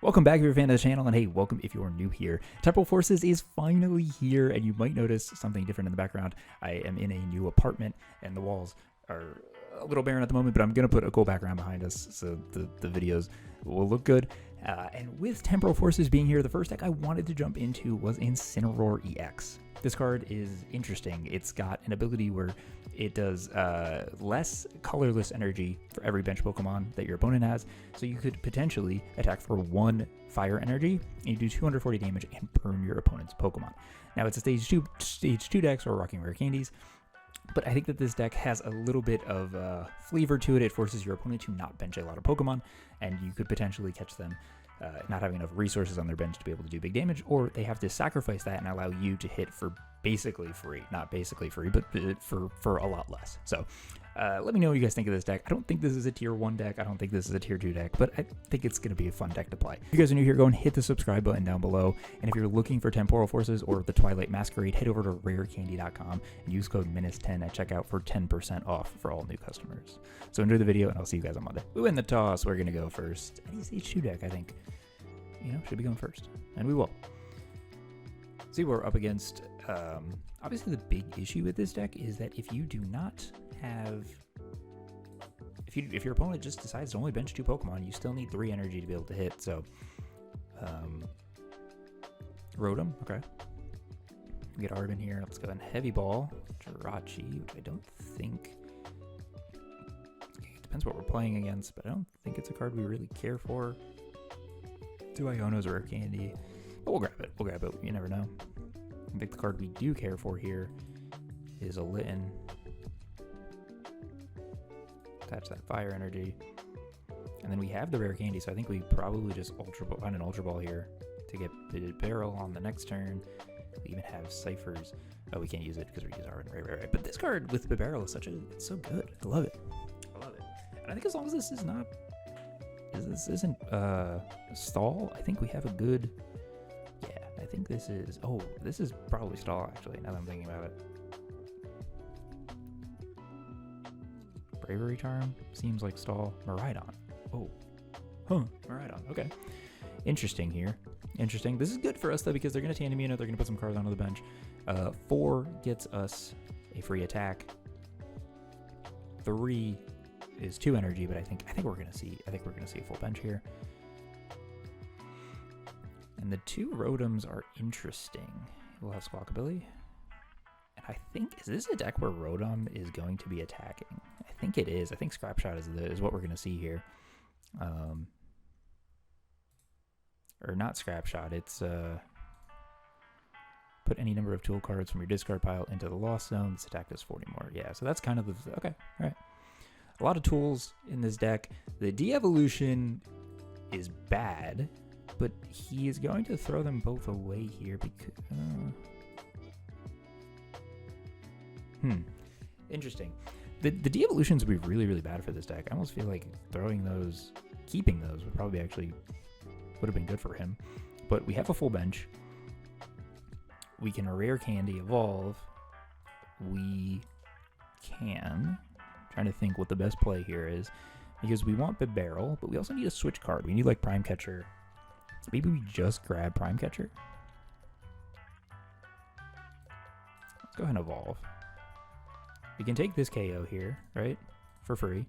Welcome back if you're a fan of the channel, and hey, welcome if you're new here. Temporal Forces is finally here, and you might notice something different in the background. I am in a new apartment, and the walls are a little barren at the moment, but I'm going to put a cool background behind us so the videos will look good. And with Temporal Forces being here, the first deck I wanted to jump into was Incineroar EX. This card is interesting. It's got an ability where it does less colorless energy for every bench Pokemon that your opponent has. So you could potentially attack for 1 fire energy, and you do 240 damage and burn your opponent's Pokemon. Now it's a stage 2 deck, so we're rocking rare candies. But I think that this deck has a little bit of flavor to it. It forces your opponent to not bench a lot of Pokemon, and you could potentially catch them not having enough resources on their bench to be able to do big damage, or they have to sacrifice that and allow you to hit for basically free. Not basically free, but for a lot less. So let me know what you guys think of this deck. I don't think this is a tier 1 deck. I don't think this is a tier 2 deck, but I think it's going to be a fun deck to play. If you guys are new here, go and hit the subscribe button down below. And if you're looking for Temporal Forces or the Twilight Masquerade, head over to rarecandy.com and use code MINUS10 at checkout for 10% off for all new customers. So enjoy the video, and I'll see you guys on Monday. Ooh, in the toss, we're going to go first. Any stage 2 deck, I think, should be going first. And we will. See, we're up against, obviously the big issue with this deck is that if you do not have, if your opponent just decides to only bench 2 Pokemon, you still need 3 energy to be able to hit. So, Rotom, okay. We get Arbin here. Let's go in Heavy Ball, Jirachi, which I don't think, it depends what we're playing against, but I don't think it's a card we really care for. 2 Iono's a rare candy, but we'll grab it. We'll grab it. You never know. I think the card we do care for here is a Litten. Attach that fire energy, and then we have the rare candy. So I think we probably just find an Ultra Ball here to get the barrel on the next turn. We even have Ciphers. Oh, we can't use it because we use our right. But this card with the barrel is it's so good. I love it. I love it. And I think as long as this is not. This isn't stall, I think we have a good, yeah, I think this is probably stall, actually, now that I'm thinking about it. Bravery Charm seems like stall. Miraidon, Miraidon, okay. Interesting here, interesting. This is good for us though, because they're going to tandem unit, they're going to put some cards onto the bench. 4 gets us a free attack. 3 is 2 energy, but I think we're gonna see a full bench here. And the 2 Rotoms are interesting. We'll have Squawkabilly, and I think, is this a deck where Rotom is going to be attacking? I think it is. I think Scrap Shot is what we're gonna see here, or not Scrap Shot. It's put any number of tool cards from your discard pile into the Lost Zone. This attack does 40 more. Yeah, so that's kind of the okay. All right. A lot of tools in this deck. The de-evolution is bad, but he is going to throw them both away here because... Interesting. The de-evolutions would be really, really bad for this deck. I almost feel like keeping those would probably would have been good for him. But we have a full bench. We can rare candy evolve. We can... Trying to think what the best play here is, because we want the barrel, but we also need a switch card. We need like Prime Catcher. Maybe we just grab Prime Catcher. Let's go ahead and evolve. We can take this KO here, right? For free.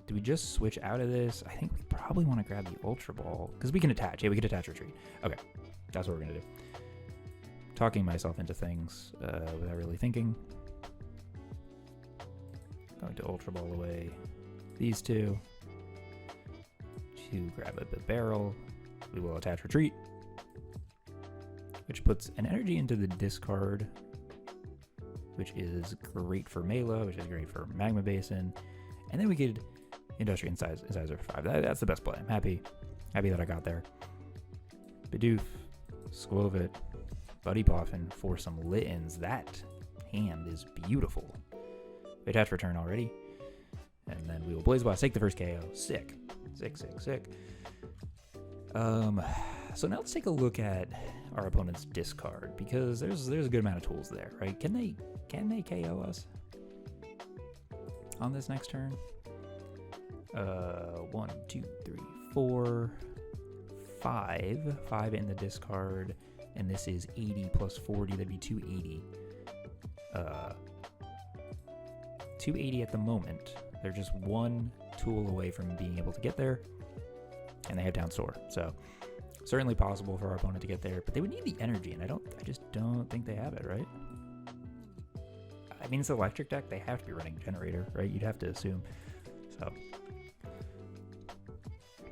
Do we just switch out of this? I think we probably want to grab the Ultra Ball, because we can attach. Yeah, we can attach Retreat. Okay, that's what we're going to do. Talking myself into things without really thinking. Going to Ultra Ball away these 2 to grab a barrel. We will attach Retreat, which puts an energy into the discard, which is great for Mela, which is great for Magma Basin, and then we could Industrial Incisor for 5. That's the best play. I'm happy that I got there. Bidoof, Skwovet, Buddy Poffin for some Littens. That hand is beautiful. We attach return already. And then we will Blaze Blast, take the first KO. Sick. Sick. So now let's take a look at our opponent's discard, because there's a good amount of tools there, right? Can they KO us on this next turn? 1, 2, 3, 4, 5. 5 in the discard, and this is 80 plus 40. That'd be 280. 280 at the moment. They're just one tool away from being able to get there, and they have down store. So certainly possible for our opponent to get there, but they would need the energy, and I just don't think they have it, right? I mean, it's an electric deck. They have to be running generator, right? You'd have to assume. So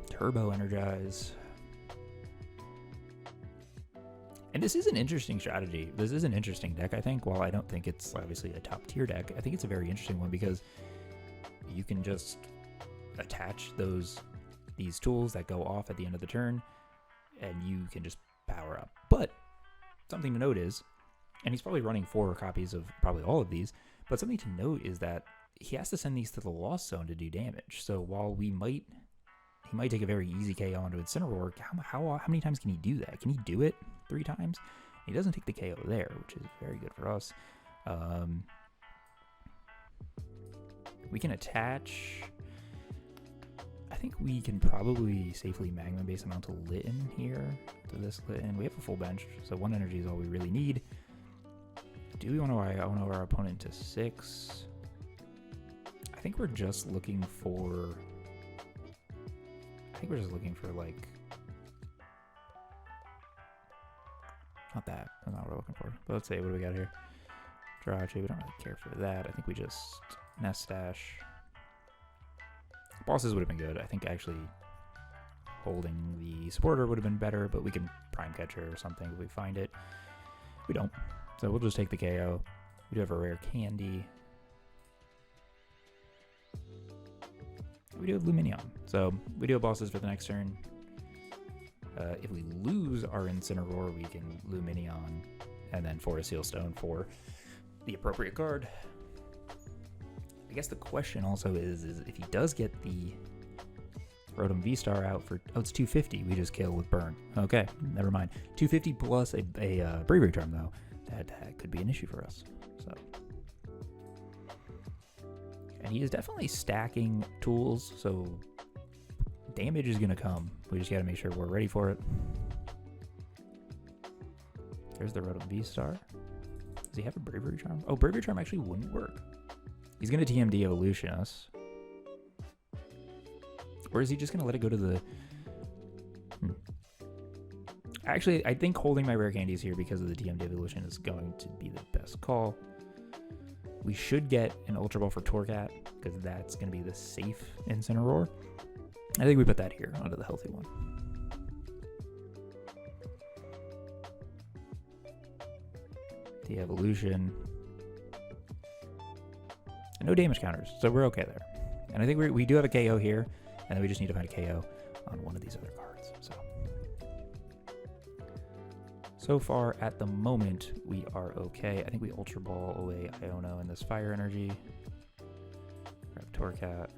turbo energize. And this is an interesting strategy. This is an interesting deck, I think. While I don't think it's obviously a top tier deck, I think it's a very interesting one because you can just attach these tools that go off at the end of the turn, and you can just power up. But something to note is, and he's probably running 4 copies of probably all of these, but something to note is that he has to send these to the lost zone to do damage. So while he might take a very easy KO onto Incineroar, how many times can he do that? Can he do it 3 times? He doesn't take the KO there, which is very good for us. We can attach. I think we can probably safely Magma base him onto Litten here. To this Litten. We have a full bench, so 1 energy is all we really need. Do we want to Iono our opponent to 6? I think we're just looking for... like... Not that. That's not what we're looking for. But let's say, what do we got here? Jirachi, we don't really care for that. I think we just Nest Stash. Bosses would have been good. I think actually holding the supporter would have been better, but we can Prime Catcher or something if we find it. We don't. So we'll just take the KO. We do have a rare candy. We do have Luminion. So we do have bosses for the next turn. If we lose our Incineroar, we can Luminion and then Forest Seal Stone for the appropriate card. I guess the question also is if he does get the Rotom V-Star out for... Oh, it's 250. We just kill with Burn. Okay, never mind. 250 plus a Bravery Charm, though. That could be an issue for us. So, and he is definitely stacking tools, so damage is going to come. We just got to make sure we're ready for it. There's the Rotom V-Star. Does he have a Bravery Charm? Oh, Bravery Charm actually wouldn't work. He's going to TMD Evolution us. Or is he just going to let it go to the... Actually, I think holding my rare candies here because of the TMD Evolution is going to be the best call. We should get an Ultra Ball for Torcat because that's going to be the safe Incineroar. I think we put that here onto the healthy one. The Evolution. And no damage counters, so we're okay there. And I think we do have a KO here, and then we just need to find a KO on one of these other cards. So far, at the moment, we are okay. I think we Ultra Ball away Iono in this Fire Energy. Grab Torcat.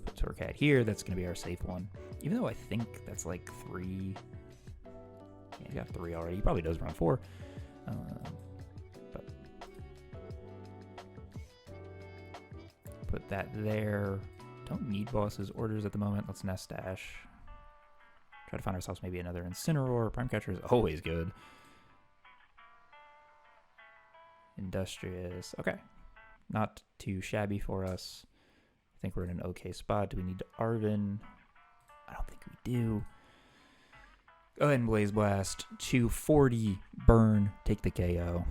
Put Torcat here. That's going to be our safe one. Even though I think that's like 3. Yeah, he got 3 already. He probably does run 4. But put that there. Don't need bosses orders at the moment. Let's Nest Dash. Try to find ourselves maybe another Incineroar. Prime Catcher is always good. Industrious. Okay. Not too shabby for us. I think we're in an okay spot. Do we need Arven? I don't think we do. Go ahead and Blaze Blast. 240. Burn. Take the KO.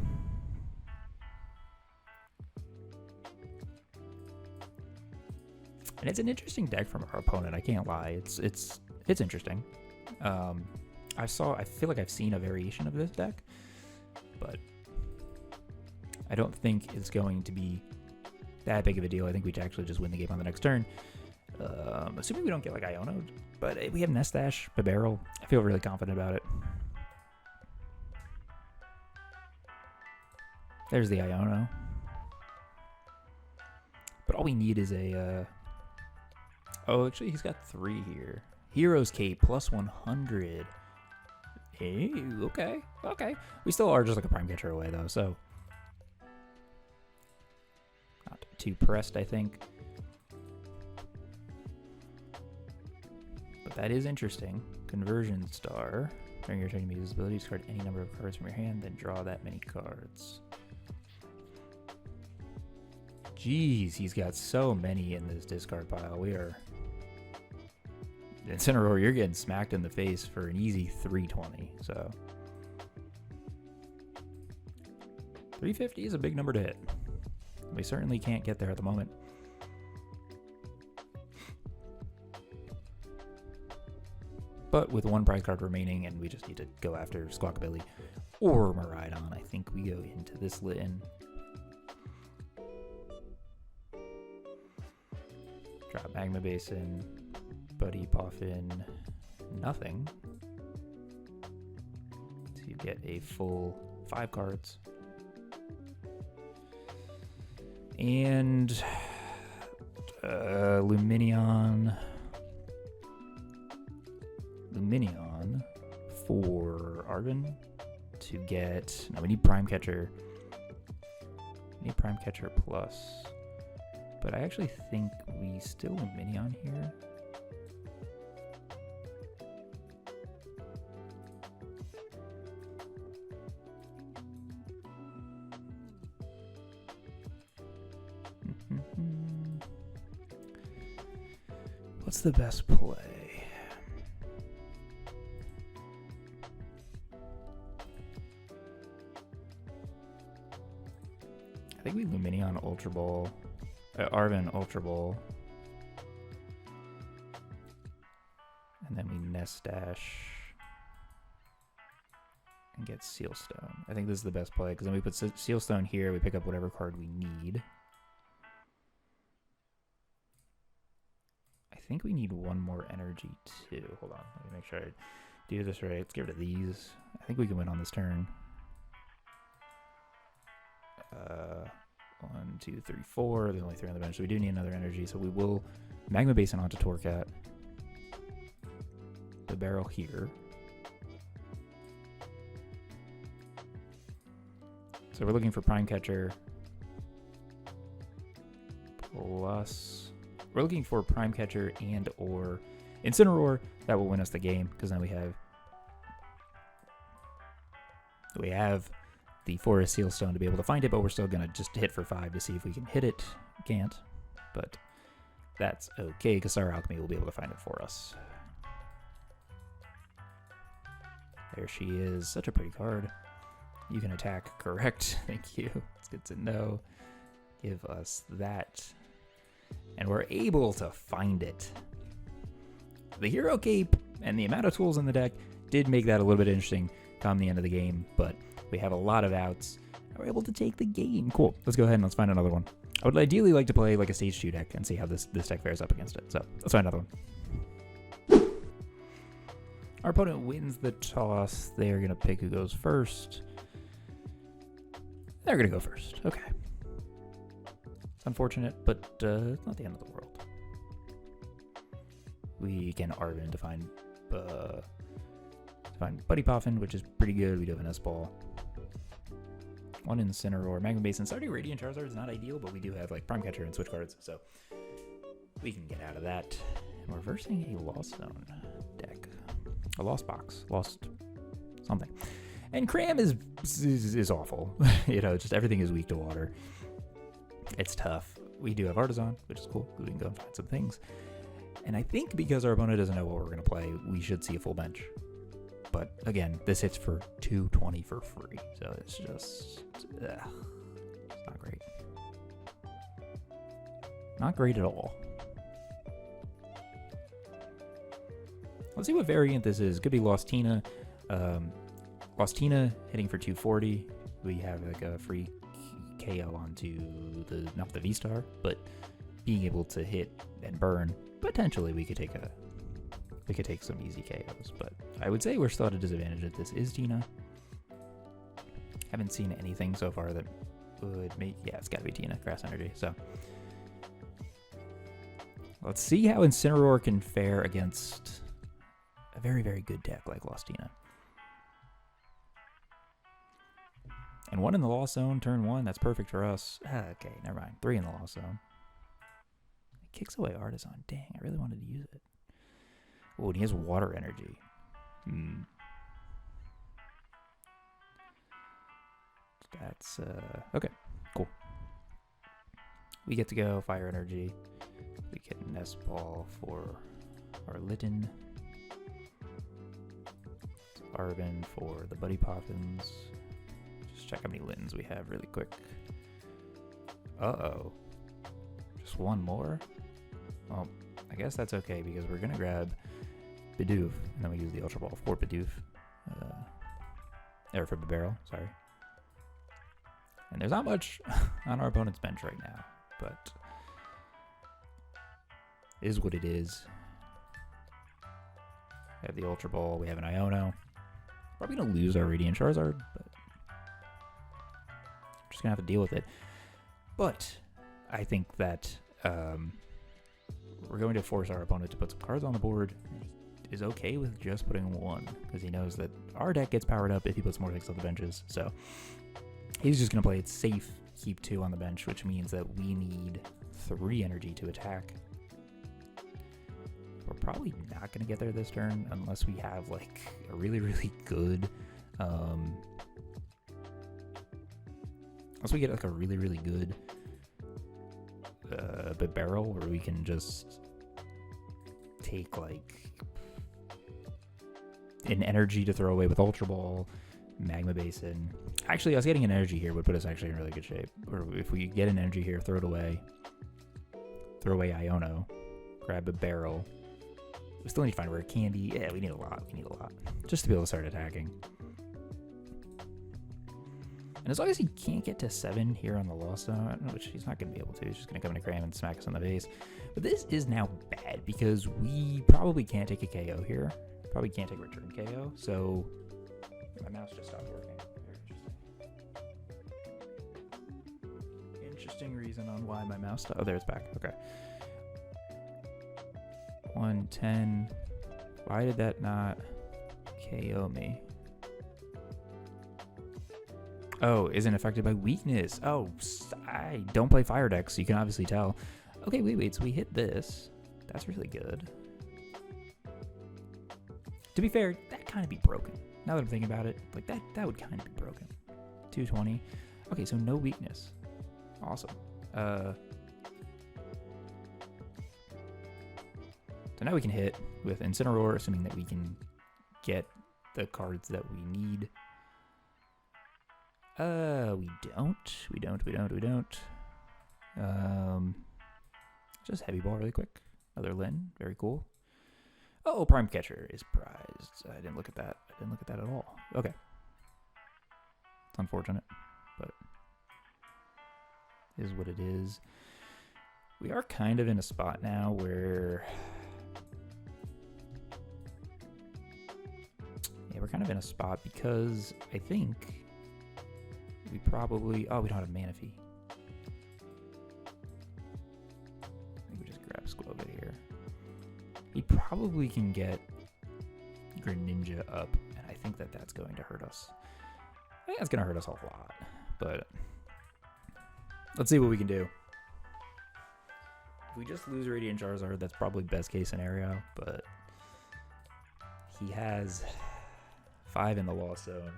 And it's an interesting deck from our opponent. I can't lie. It's interesting. I feel like I've seen a variation of this deck, but I don't think it's going to be that big of a deal. I think we actually just win the game on the next turn. Assuming we don't get like Iono, but we have Nest Dash, Barrel. I feel really confident about it. There's the Iono. But all we need is a... Oh, actually, he's got 3 here. Hero's Cape, plus 100. Hey, okay. We still are just like a Prime Catcher away, though, so... Not too pressed, I think. But that is interesting. Conversion Star. During your turn, you may use this ability to discard any number of cards from your hand, then draw that many cards. Jeez, he's got so many in this discard pile. We are... Incineroar, you're getting smacked in the face for an easy 320, so... 350 is a big number to hit. We certainly can't get there at the moment. But with one prize card remaining, and we just need to go after Squawkabilly or Miraidon, I think we go into this Litten. Drop Magma Basin, Buddy Poffin, nothing. So you get a full 5 cards. And Luminion for Arvin to get... No, we need Prime Catcher. We need Prime Catcher plus. But I actually think we still Luminion here. What's the best play? I think we Luminion Ultra Ball. Arvin Ultra Ball. And then we Nest Dash and get Seal Stone. I think this is the best play because then we put Seal Stone here. We pick up whatever card we need. I think we need one more energy too. Hold on, let me make sure I do this right. Let's get rid of these. I think we can win on this turn. 1, 2, 3, 4. There's only 3 on the bench, so we do need another energy. So we will Magma Basin onto Torcat. The barrel here. So we're looking for Prime Catcher. Plus, we're looking for Prime Catcher and or Incineroar. That will win us the game because then we have the Forest Seal Stone to be able to find it, but we're still going to just hit for 5 to see if we can hit it. Can't, but that's okay because Star Alchemy will be able to find it for us. There she is. Such a pretty card. You can attack, correct. Thank you. It's good to know. Give us that. And we're able to find it. The Hero Cape and the amount of tools in the deck did make that a little bit interesting come the end of the game, but we have a lot of outs. And we're able to take the game. Cool. Let's go ahead and let's find another one. I would ideally like to play like a stage 2 deck and see how this deck fares up against it. So let's find another one. Our opponent wins the toss. They're going to pick who goes first. They're going to go first. Okay. It's unfortunate, but it's not the end of the world. We can Arvin to find Buddy Poffin, which is pretty good. We do have an S-Ball. 1 Incineroar. Magma Basin. Starting Radiant Charizard is not ideal, but we do have like Prime Catcher and Switch cards, so we can get out of that. And we're versing a Lost Zone deck. A Lost Box. Lost something. And Cram is awful. You know, just everything is weak to water. It's tough. We do have Artisan, which is cool. We can go and find some things. And I think because our opponent doesn't know what we're going to play, we should see a full bench. But again, this hits for 220 for free. So it's just, it's not great. Not great at all. Let's see what variant this is. Could be Lost Tina. Lost Tina hitting for 240. We have like a free KO onto the, not the V-Star, but being able to hit and burn. Potentially we could take some easy KOs, but I would say we're still at a disadvantage if this is Tina. Haven't seen anything so far that would make, yeah, it's gotta be Tina, Grass Energy, so. Let's see how Incineroar can fare against a very, very good deck like Lost Tina. And 1 in the Lost Zone, turn 1, that's perfect for us. Okay, never mind, 3 in the Lost Zone. It kicks away Artisan, dang, I really wanted to use it. Oh, and he has water energy. That's, okay, cool. We get to go fire energy. We get Nest Ball for our Litten. Arvin for the Buddy Poppins. Just check how many Littens we have really quick. Uh-oh. Just one more? Well, I guess that's okay because we're going to grab Bidoof, and then we use the Ultra Ball for Bidoof. Or for Barrel, sorry. And there's not much on our opponent's bench right now, but it is what it is. We have the Ultra Ball, we have an Iono. Probably going to lose our Radiant Charizard, but just going to have to deal with it. But I think that we're going to force our opponent to put some cards on the board. He is okay with just putting one, because he knows that our deck gets powered up if he puts more things on the benches. So he's just going to play it safe, keep 2 on the bench, which means that we need 3 energy to attack. We're probably not going to get there this turn unless we have like a really, really good, unless we get like a really, really good barrel where we can just take like an energy to throw away with Ultra Ball, Magma Basin. Actually, us getting an energy here would put us actually in really good shape. Or if we get an energy here, throw it away. Throw away Iono. Grab a barrel. We still need to find rare candy. Yeah, we need a lot. We need a lot. Just to be able to start attacking. And as long as he can't get to 7 here on the Lost Zone, which he's not going to be able to. He's just going to come into Cram and smack us on the base. But this is now bad because we probably can't take a KO here. Probably can't take return KO. So my mouse just stopped working. Very interesting reason on why my mouse stopped. Oh, there it's back. Okay. 110. Why did that not KO me? Oh, isn't affected by weakness. Oh, I don't play fire decks, so you can obviously tell. Okay, wait. So we hit this. That's really good. To be fair, that kind of be broken. Now that I'm thinking about it, like that would kind of be broken. 220. Okay, so no weakness. Awesome. So now we can hit with Incineroar, assuming that we can get the cards that we need. We don't. Just Heavy Ball really quick. Another Lin, very cool. Oh, Prime Catcher is prized. I didn't look at that. At all. Okay. It's unfortunate, but it is what it is. We are kind of in a spot now where... Yeah, we're kind of in a spot because I think we probably... Oh, we don't have Manaphy. I think we just grab Squova here. He probably can get Greninja up, and I think that that's going to hurt us. I think that's going to hurt us a lot, but let's see what we can do. If we just lose Radiant Charizard, that's probably best case scenario, but he has 5 in the Lost Zone.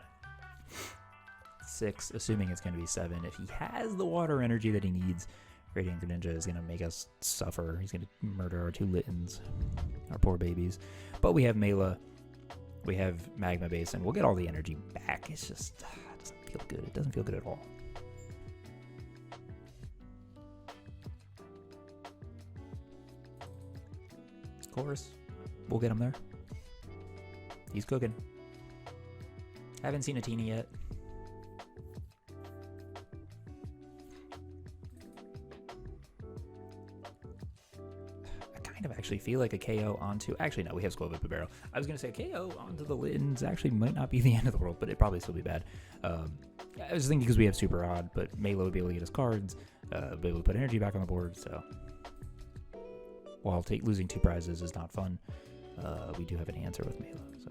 6, assuming it's going to be 7. If he has the water energy that he needs, Radiant Greninja is going to make us suffer. He's going to murder our 2 Littens, our poor babies. But we have Mela, we have Magma Basin. We'll get all the energy back. It's just, it doesn't feel good. It doesn't feel good at all. Of course, we'll get him there. He's cooking. Haven't seen a teeny yet. Actually feel like a KO onto... Actually, no, we have Squova Barrel. I was going to say KO onto the Littens actually might not be the end of the world, but it'd probably still be bad. I was thinking because we have Super Odd, but Mela would be able to get us cards, be able to put energy back on the board, so... While losing 2 prizes is not fun, we do have an answer with Mela, so...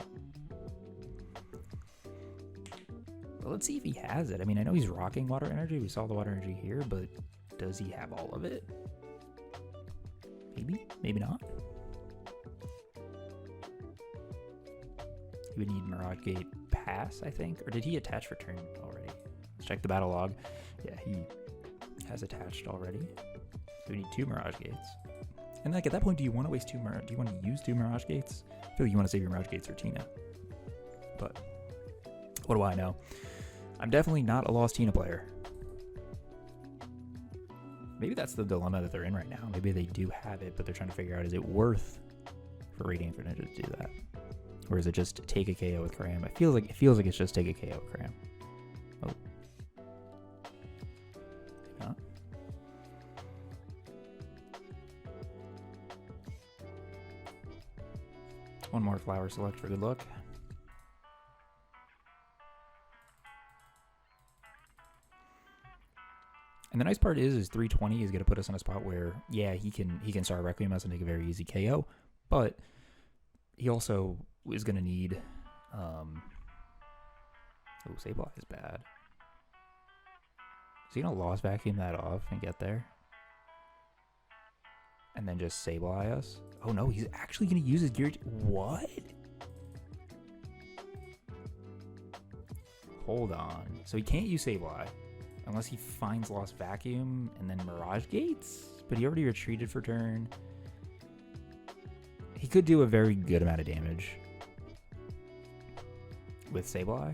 But let's see if he has it. I mean, I know he's rocking water energy. We saw the water energy here, but does he have all of it? Maybe, maybe not. He would need Mirage Gate pass, I think. Or did he attach for turn already? Let's check the battle log. Yeah, he has attached already. So we need 2 Mirage Gates. And like at that point, do you want to waste 2 Mirage? Do you want to use 2 Mirage Gates? I feel like you want to save your Mirage Gates for Tina. But what do I know? I'm definitely not a Lost Tina player. Maybe that's the dilemma that they're in right now. Maybe they do have it, but they're trying to figure out, is it worth for Radiant Ninja to do that? Or is it just take a KO with Cram? It feels like it's just take a KO with Cram. Oh. Maybe not. One more flower select for good luck. And the nice part is 320 is going to put us in a spot where, yeah, he can start Requiem us and take a very easy KO, but he also is going to need, oh, Sableye is bad. Is he going to Lost Vacuum that off and get there? And then just Sableye us? Oh no, he's actually going to use his gear. What? Hold on. So he can't use Sableye unless he finds Lost Vacuum and then Mirage Gates? But he already retreated for turn. He could do a very good amount of damage with Sableye.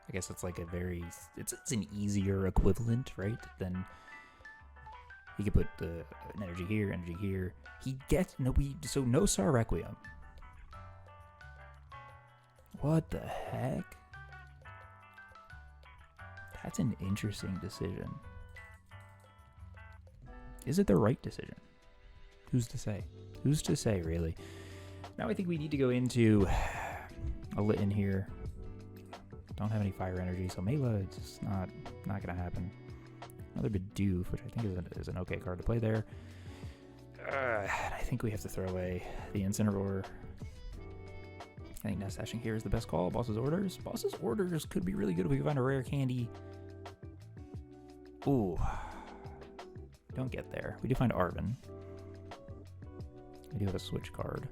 I guess it's like a very... It's an easier equivalent, right? Than... He could put the energy here, energy here. He gets... So no Star Requiem. What the heck? That's an interesting decision. Is it the right decision? Who's to say? Who's to say, really? Now I think we need to go into a Litten here. Don't have any fire energy, so Mela is just not going to happen. Another Bidoof, which I think is an okay card to play there. I think we have to throw away the Incineroar. I think Nest Hashing here is the best call. Boss's Orders. Boss's Orders could be really good if we can find a rare candy. Ooh. Don't get there. We do find Arven. We do have a switch card.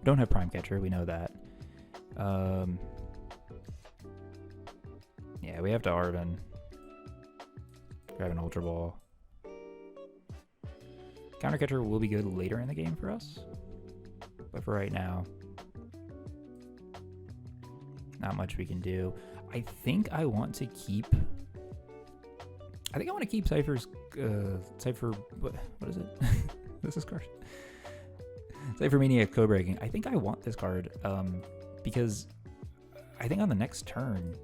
Don't have Prime Catcher, we know that. Yeah, we have to Arven. Grab an Ultra Ball. Counter Catcher will be good later in the game for us. But for right now, not much we can do. I think I want to keep... Cypher's... Cypher... What is it? What's this card? Cypher Maniac Code Breaking. I think I want this card because I think on the next turn,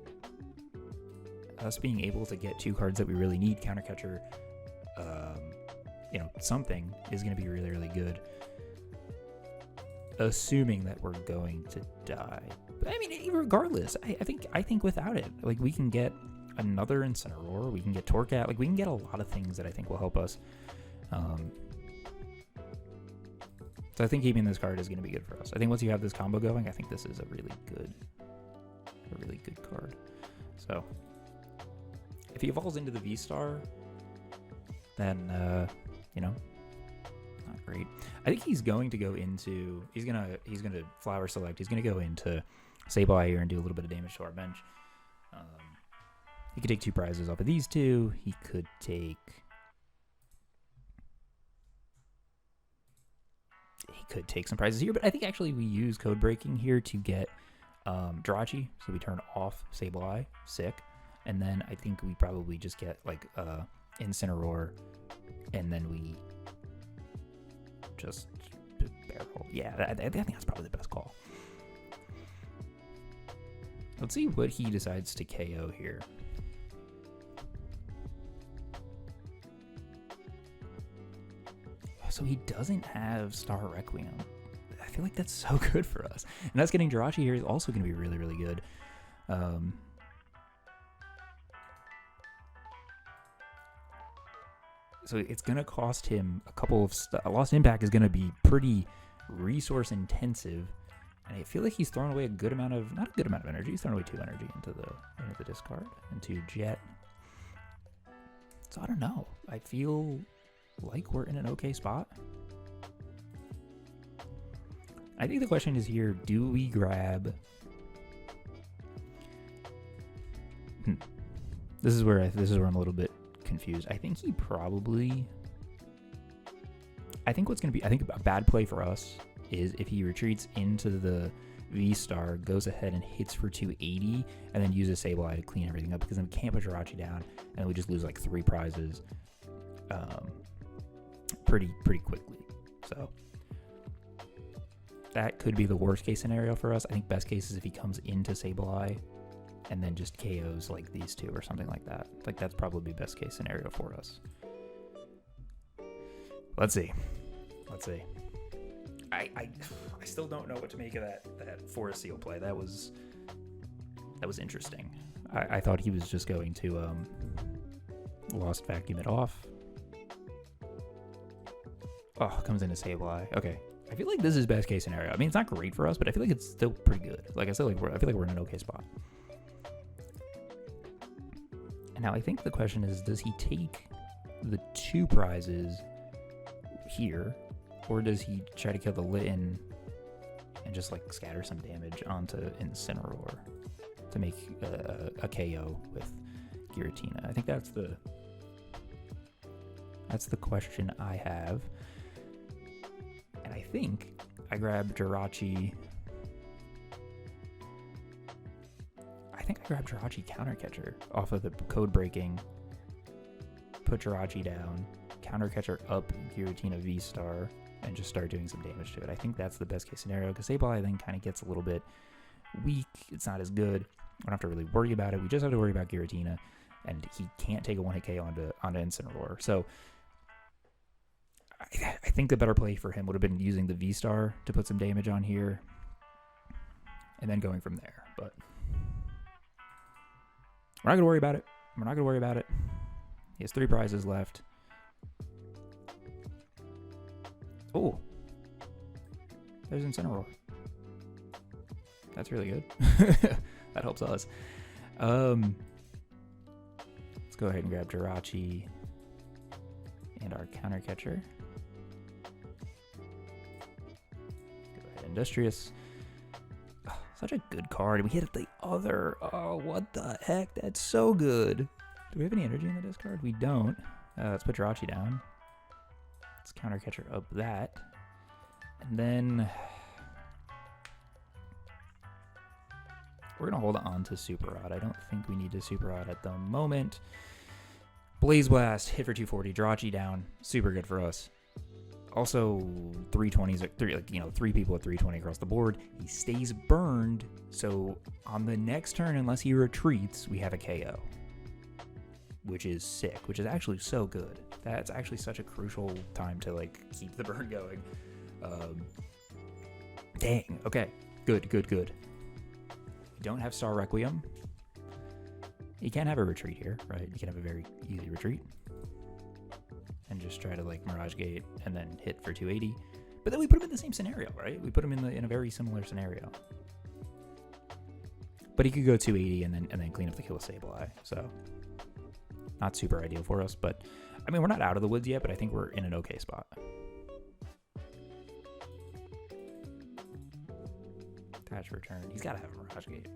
us being able to get 2 cards that we really need, Counter Catcher, something is going to be really, really good. Assuming that we're going to die. But I mean, regardless, I think without it, like, we can get another Incineroar, we can get Torcat, like, we can get a lot of things that I think will help us. So I think keeping this card is going to be good for us. I think once you have this combo going, I think this is a really good card. So if he evolves into the V-Star, then not great. I think he's going to go into he's gonna Flower Select. He's gonna go into Sableye here and do a little bit of damage to our bench. He could take 2 prizes off of these 2. He could take some prizes here, but I think actually we use Code Breaking here to get Jirachi, so we turn off Sableye, sick, and then I think we probably just get like Incineroar, and then we just barrel. Yeah, I think that's probably the best call. Let's see what he decides to KO here. So he doesn't have Star Requiem. I feel like that's so good for us. And us getting Jirachi here is also going to be really, really good. So it's going to cost him a couple of... Lost Impact is going to be pretty resource intensive. And I feel like he's throwing away a good amount of... Not a good amount of energy. He's throwing away 2 energy into the discard. Into Jet. So I don't know. I feel like we're in an okay spot. I think the question is here, do we grab... This is where I'm a little bit confused. I think he probably... I think a bad play for us is if he retreats into the V-Star, goes ahead and hits for 280, and then uses Sableye to clean everything up, because then we can't put Jirachi down, and we just lose like 3 prizes pretty quickly. So that could be the worst case scenario for us. I think best case is if he comes into Sableye and then just KOs like these two or something like that. Like, that's probably best case scenario for us. Let's see. I still don't know what to make of that Forest Seal play. That was interesting. I thought he was just going to Lost Vacuum it off. Oh, comes into Sableye. Okay. I feel like this is best case scenario. I mean, it's not great for us, but I feel like it's still pretty good. Like I said, I feel like we're in an okay spot. And now I think the question is, does he take the 2 prizes here, or does he try to kill the Litten and just like scatter some damage onto Incineroar to make a KO with Giratina? I think that's the question I have. And I think I grab Jirachi. I think I grabbed Jirachi Countercatcher off of the code breaking, put Jirachi down, Countercatcher up Giratina V-Star, and just start doing some damage to it. I think that's the best case scenario, because Sableye then kind of gets a little bit weak. It's not as good. We don't have to really worry about it. We just have to worry about Giratina, and he can't take a one-hit KO onto Incineroar. So I think the better play for him would have been using the V-Star to put some damage on here, and then going from there. But we're not going to worry about it. He has 3 prizes left. Oh, there's Incineroar. That's really good. That helps us. Let's go ahead and grab Jirachi and our Countercatcher. Go ahead, Industrious. Oh, such a good card. We hit the other. Oh, what the heck? That's so good. Do we have any energy in the discard? We don't. Let's put Jirachi down. Let's Countercatcher up that. And then we're going to hold on to Super Rod. I don't think we need to Super Rod at the moment. Blaze Blast, hit for 240, Jirachi down. Super good for us. Also, 320s, 3 people at 320 across the board. He stays burned, so on the next turn, unless he retreats, we have a KO. Which is sick, which is actually so good. That's actually such a crucial time to like keep the burn going. Dang, okay, good. You don't have Star Requiem. You can't have a retreat here, right? You can have a very easy retreat and just try to like Mirage Gate and then hit for 280. But then we put him in the same scenario, right? We put him in a very similar scenario. But he could go 280 and then clean up the kill with Sableye. So not super ideal for us, but I mean, we're not out of the woods yet, but I think we're in an okay spot. Attach return. He's got to have a Mirage Gate.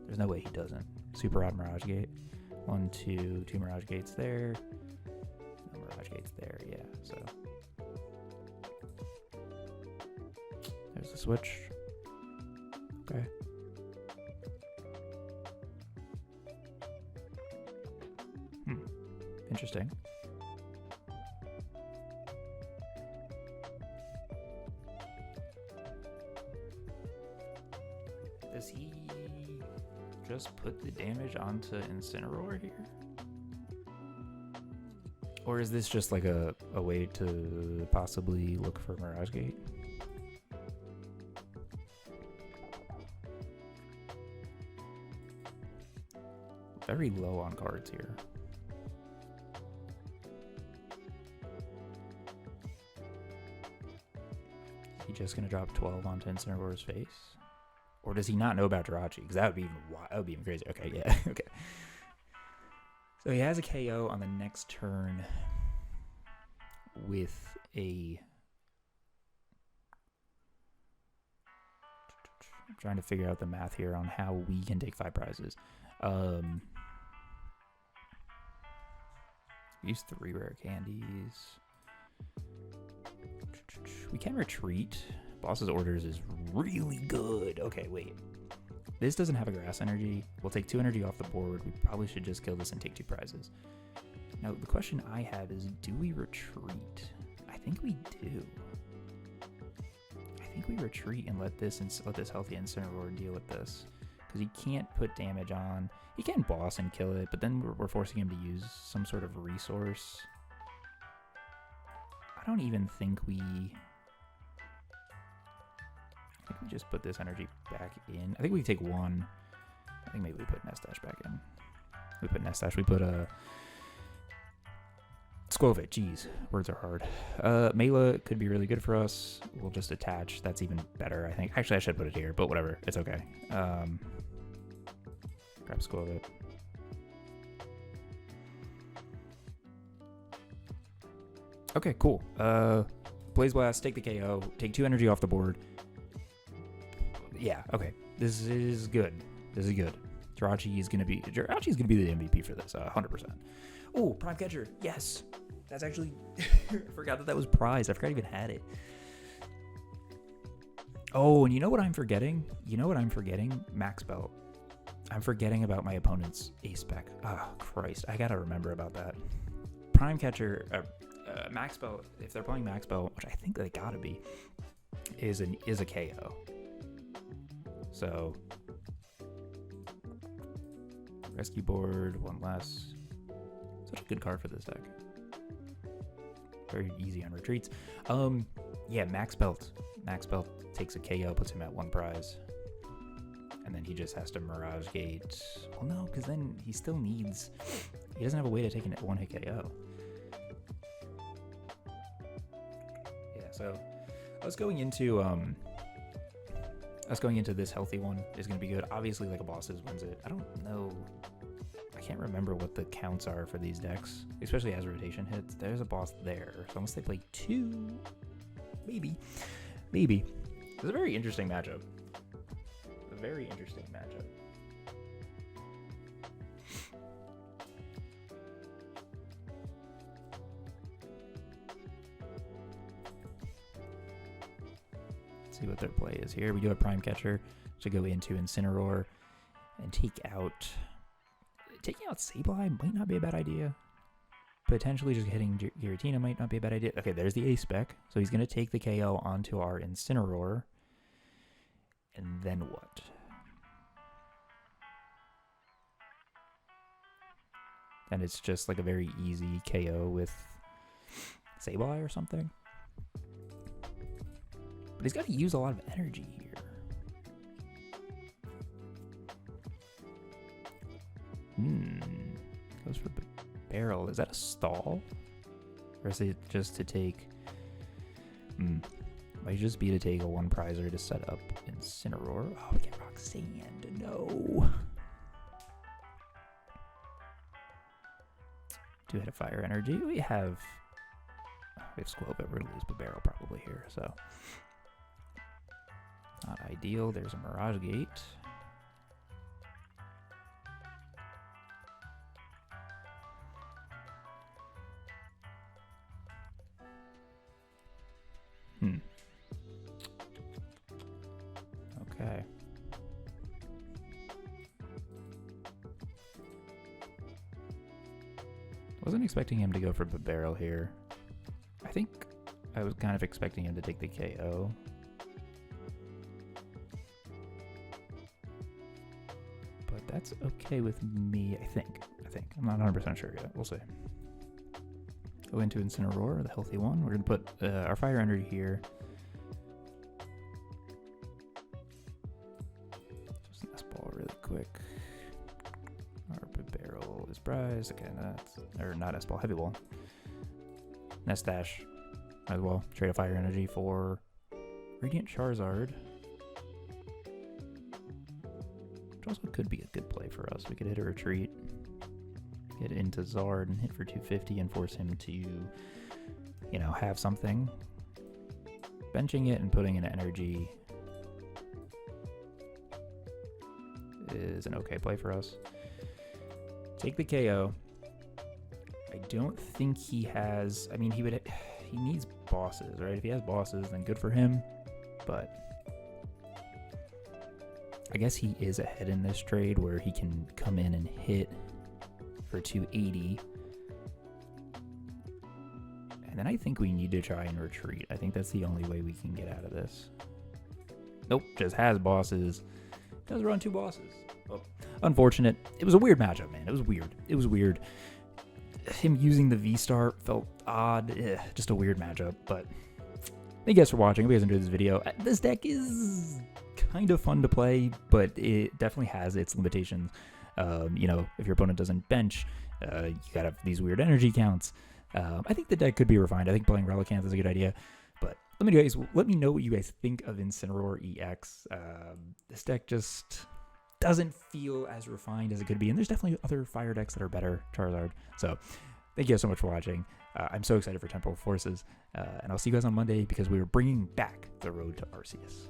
There's no way he doesn't. Super Rod Mirage Gate. 1, 2 Mirage Gates there. No Mirage Gates there, yeah, so. There's the switch. Okay. Interesting. Does he just put the damage onto Incineroar here? Or is this just like a way to possibly look for Mirage Gate? Very low on cards here. Is he just gonna drop 12 onto Incineroar's face? Or does he not know about Jirachi? Because that would be even crazy. Okay, yeah, okay. So he has a KO on the next turn with a I'm trying to figure out the math here on how we can take 5 prizes. Use 3 rare candies. We can retreat. Boss's orders is really good. Okay, wait. This doesn't have a grass energy. We'll take 2 energy off the board. We probably should just kill this and take 2 prizes. Now, the question I have is, do we retreat? I think we do. I think we retreat and let this healthy Incineroar deal with this. Because he can't put damage on. He can boss and kill it, but then we're forcing him to use some sort of resource. I don't even think we... I think we just put this energy back in. I think we take 1. I think maybe we put Nestash back in. We put Nestash. We put a... Skwovet. Jeez. Words are hard. Mela could be really good for us. We'll just attach. That's even better, I think. Actually, I should put it here, but whatever. It's okay. Grab Skwovet. Okay, cool. Blaze Blast, take the KO, take 2 energy off the board. Yeah, okay. This is good. This is good. Jirachi is gonna be the MVP for this, 100%. Oh, Prime Catcher, yes. That's actually I forgot that was prize. I forgot I even had it. Oh, and you know what I'm forgetting? Max Belt. I'm forgetting about my opponent's ace spec. Oh, Christ. I gotta remember about that. Prime Catcher, Max Belt, if they're playing Max Belt, which I think they gotta be, is a KO. So, rescue board, 1 less. Such a good card for this deck. Very easy on retreats. Yeah, Max Belt. Max Belt takes a KO, puts him at 1 prize. And then he just has to Mirage Gate. Well, no, because then he still needs... He doesn't have a way to take a 1-hit KO. Yeah, so I was going into this healthy one is going to be good. Obviously, like a boss's wins it. I don't know. I can't remember what the counts are for these decks, especially as rotation hits. There's a boss there. So unless they play 2, maybe. It's a very interesting matchup. Let's see what their play is here. We do have Prime Catcher to go into Incineroar and taking out Sableye might not be a bad idea. Potentially just hitting Giratina might not be a bad idea. Okay, there's the ace spec. So he's going to take the KO onto our Incineroar. And then what? And it's just like a very easy KO with Sableye or something. But he's got to use a lot of energy here. Goes for barrel. Is that a stall? Or is it just to take... Might just be to take a 1 prizer to set up Incineroar. Oh, we get Roxanne. No. 2-hit of fire energy. We have Skwovet. We're going to lose the barrel probably here, so... Not ideal. There's a Mirage Gate. Okay. Wasn't expecting him to go for the barrel here. I think I was kind of expecting him to take the KO. But that's okay with me, I think. I'm not 100% sure yet. We'll see. Go into Incineroar, the healthy one. We're going to put our fire energy here. Just an S-ball really quick. Our barrel is prized. Okay, that's... Or not S-ball, heavy ball. Nestash. Might as well. Trade a fire energy for Radiant Charizard. Which also could be a good play for us. We could hit a retreat. Get into Zard and hit for 250 and force him to, you know, have something. Benching it and putting an energy is an okay play for us. Take the KO. I don't think he has... I mean, he needs bosses, right? If he has bosses, then good for him. But I guess he is ahead in this trade where he can come in and hit for 280. And then I think we need to try and retreat. I think that's the only way we can get out of this. Nope, just has bosses. Does run 2 bosses. Oh, unfortunate. It was a weird matchup, man. It was weird. It was weird. Him using the V-Star felt odd. Just a weird matchup. But thank you guys for watching. Hope you guys enjoyed this video. This deck is kind of fun to play, but it definitely has its limitations. You know, if your opponent doesn't bench, you gotta have these weird energy counts. I think the deck could be refined. I think playing Relicanth is a good idea. But let me know what you guys think of Incineroar EX. This deck just doesn't feel as refined as it could be. And there's definitely other fire decks that are better, Charizard. So thank you guys so much for watching. I'm so excited for Temporal Forces. And I'll see you guys on Monday because we are bringing back the Road to Arceus.